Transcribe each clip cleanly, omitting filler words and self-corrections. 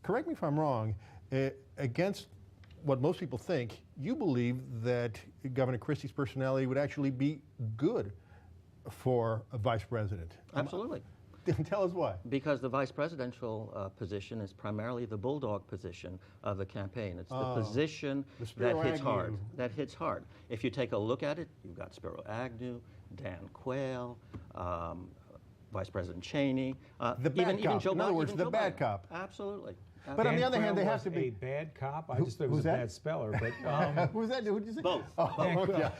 correct me if I'm wrong, against what most people think, you believe that Governor Christie's personality would actually be good for a vice president. Absolutely. Tell us why. Because the vice presidential position is primarily the bulldog position of the campaign. It's the position that hits hard. That hits hard. If you take a look at it, you've got Spiro Agnew, Dan Quayle, Vice President Cheney, the bad cop. even Joe Biden. In other words, the bad Biden. cop. Absolutely. But on the other hand, they have to be a bad cop. I just thought it was a bad speller. But who's that? Who did you say? Both. Oh, yeah.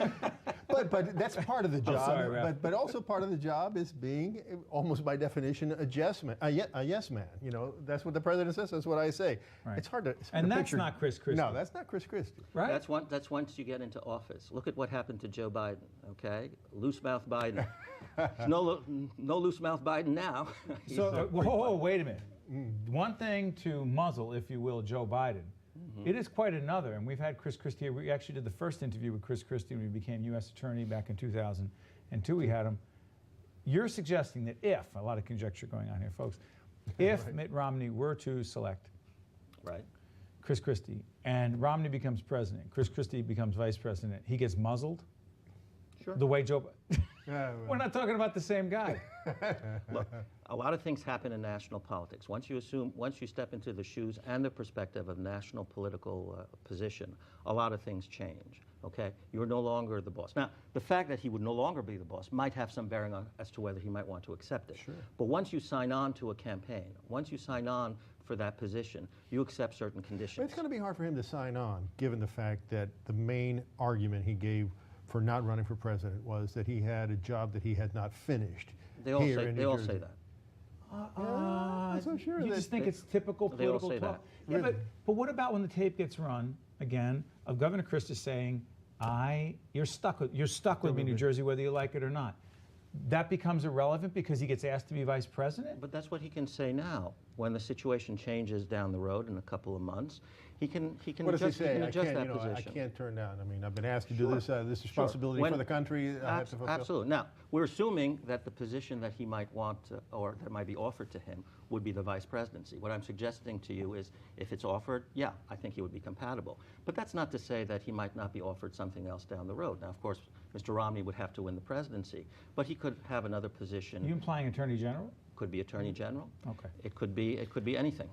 but that's part of the job. Sorry, Ralph. but also part of the job is being almost by definition a yes man. You know, that's what the president says. That's what I say. Right. It's hard to. And that's not Chris Christie. No, that's not Chris Christie. Right. That's once you get into office. Look at what happened to Joe Biden. Okay, loose mouth Biden. no loose mouth Biden now. So wait a minute. One thing to muzzle, if you will, Joe Biden. It is quite another, and we've had Chris Christie. We actually did the first interview with Chris Christie when he became U.S. Attorney back in 2002. We had him. You're suggesting that if, a lot of conjecture going on here, folks, if Right. Mitt Romney were to select Right. Chris Christie and Romney becomes president, Chris Christie becomes vice president, he gets muzzled? Sure. The way Joe Yeah, well. We're not talking about the same guy. Look, a lot of things happen in national politics. Once you step into the shoes and the perspective of national political position, a lot of things change, okay? You're no longer the boss. Now, the fact that he would no longer be the boss might have some bearing on as to whether he might want to accept it. Sure. But once you sign on to a campaign, once you sign on for that position, you accept certain conditions. But it's going to be hard for him to sign on, given the fact that the main argument he gave for not running for president was that he had a job that he had not finished. They all say that. I'm so sure You that just think it's typical They all political say talk. that. Yeah, Really? but what about when the tape gets run again of Governor Christie saying, "You're stuck with me, New Jersey, whether you like it or not." That becomes irrelevant because he gets asked to be vice president? But that's what he can say now. When the situation changes down the road in a couple of months, he can What does he adjust, say? he can adjust that I position. can't turn down. I mean, I've been asked to do this responsibility When- for the country. I have to fulfill. Absolutely. Now, we're assuming that the position that he might want or that might be offered to him would be the vice presidency. What I'm suggesting to you is if it's offered, yeah, I think he would be compatible. But that's not to say that he might not be offered something else down the road. Now, of course, Mr. Romney would have to win the presidency, but he could have another position. Are you implying Attorney General? Could be Attorney General. Okay. It could be anything.